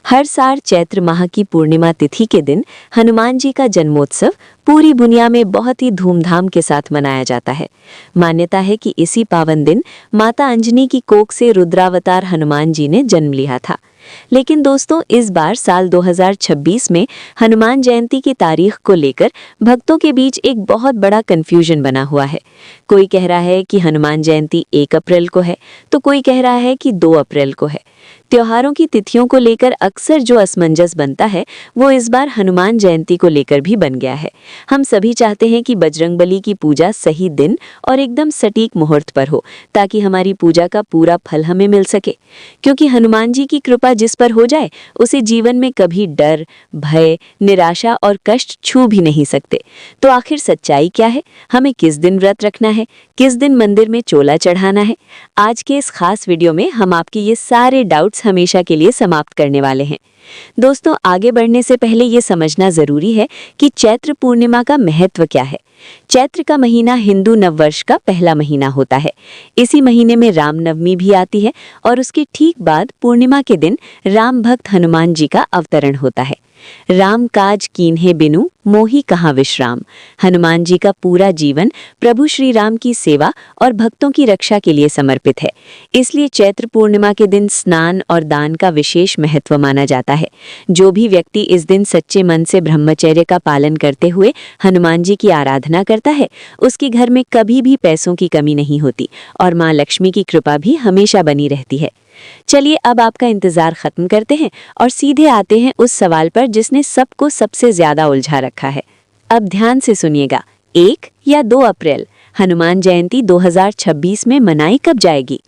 हर साल चैत्र माह की पूर्णिमा तिथि के दिन हनुमान जी का जन्मोत्सव पूरी दुनिया में बहुत ही धूमधाम के साथ मनाया जाता है। मान्यता है कि इसी पावन दिन माता अंजनी की कोख से रुद्रावतार हनुमान जी ने जन्म लिया था। लेकिन दोस्तों, इस बार साल 2026 में हनुमान जयंती की तारीख को लेकर भक्तों के बीच एक बहुत बड़ा कंफ्यूजन बना हुआ है। कोई कह रहा है कि हनुमान जयंती 1 अप्रैल को है, तो कोई कह रहा है कि 2 अप्रैल को है। त्योहारों की तिथियों को लेकर अक्सर जो असमंजस बनता है, वो इस बार हनुमान जयंती को लेकर भी बन गया है। हम सभी चाहते हैं कि बजरंगबली की पूजा सही दिन और एकदम सटीक मुहूर्त पर हो, ताकि हमारी पूजा का पूरा फल हमें मिल सके। क्योंकि हनुमान जी की कृपा जिस पर हो जाए, उसे जीवन में कभी डर, भय, निराशा और कष्ट छू भी नहीं सकते। तो आखिर सच्चाई क्या है? हमें किस दिन व्रत रखना है? किस दिन मंदिर में चोला चढ़ाना है? आज के इस खास वीडियो में हम आपके ये सारे डाउट्स हमेशा के लिए समाप्त करने वाले हैं। दोस्तों, आगे बढ़ने से पहले ये समझना जरूरी है कि चैत्र पूर्णिमा का महत्व क्या है। चैत्र का महीना हिंदू नववर्ष का पहला महीना होता है। इसी महीने में रामनवमी भी आती है और उसके ठीक बाद पूर्णिमा के दिन राम भक्त हनुमान जी का अवतरण होता है। राम काज कीन्हे बिनु मोहि कहाँ विश्राम। हनुमान जी का पूरा जीवन प्रभु श्री राम की सेवा और भक्तों की रक्षा के लिए समर्पित है। इसलिए चैत्र पूर्णिमा के दिन स्नान और दान का विशेष महत्व माना जाता है। जो भी व्यक्ति इस दिन सच्चे मन से ब्रह्मचर्य का पालन करते हुए हनुमान जी की आराधना करता है, उसके घर में कभी भी पैसों की कमी नहीं होती और माँ लक्ष्मी की कृपा भी हमेशा बनी रहती है। चलिए, अब आपका इंतजार खत्म करते हैं और सीधे आते हैं उस सवाल पर जिसने सबको सबसे ज्यादा उलझा रखा है। अब ध्यान से सुनिएगा, 1 या 2 अप्रैल हनुमान जयंती 2026 में मनाई कब जाएगी?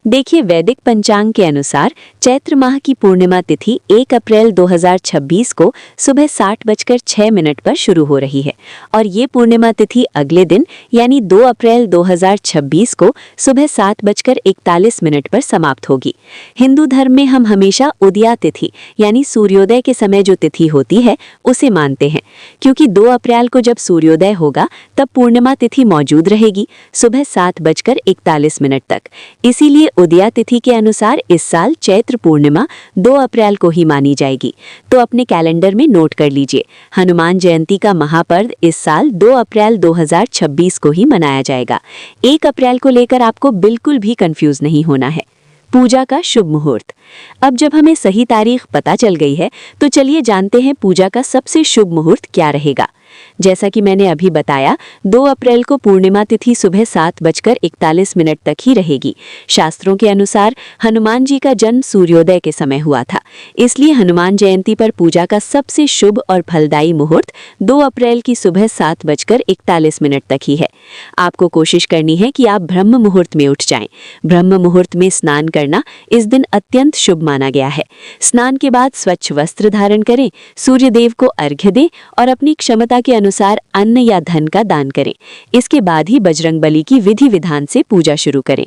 देखिए, वैदिक पंचांग के अनुसार चैत्र माह की पूर्णिमा तिथि 1 अप्रैल 2026 को सुबह 7:06 पर शुरू हो रही है और ये पूर्णिमा तिथि अगले दिन यानी 2 अप्रैल 2026 को सुबह 7:41 पर समाप्त होगी। हिंदू धर्म में हम हमेशा उदया तिथि यानी सूर्योदय के समय जो तिथि होती है उसे मानते हैं, क्योंकि 2 अप्रैल को जब सूर्योदय होगा तब पूर्णिमा तिथि मौजूद रहेगी सुबह 7:41 तक। इसीलिए उदया तिथि के अनुसार इस साल चैत्र पूर्णिमा 2 अप्रैल को ही मानी जाएगी। तो अपने कैलेंडर में नोट कर लीजिए, हनुमान जयंती का महापर्व इस साल 2 अप्रैल 2026 को ही मनाया जाएगा। 1 अप्रैल को लेकर आपको बिल्कुल भी कंफ्यूज नहीं होना है। पूजा का शुभ मुहूर्त। अब जब हमें सही तारीख पता चल गई है, तो चलिए जानते हैं पूजा का सबसे शुभ मुहूर्त क्या रहेगा। जैसा कि मैंने अभी बताया, 2 अप्रैल को पूर्णिमा तिथि सुबह 7:41 तक ही रहेगी। शास्त्रों के अनुसार हनुमान जी का जन्म सूर्योदय के समय हुआ था, इसलिए हनुमान जयंती पर पूजा का सबसे शुभ और फलदायी मुहूर्त 2 अप्रैल की सुबह 7:41 तक ही है। आपको कोशिश करनी है कि आप ब्रह्म मुहूर्त में उठ जाएं। ब्रह्म मुहूर्त में स्नान करना इस दिन अत्यंत शुभ माना गया है। स्नान के बाद स्वच्छ वस्त्र धारण करें, सूर्य देव को अर्घ्य दें और अपनी क्षमता के अनुसार अन्न या धन का दान करें। इसके बाद ही बजरंगबली की विधि विधान से पूजा शुरू करें।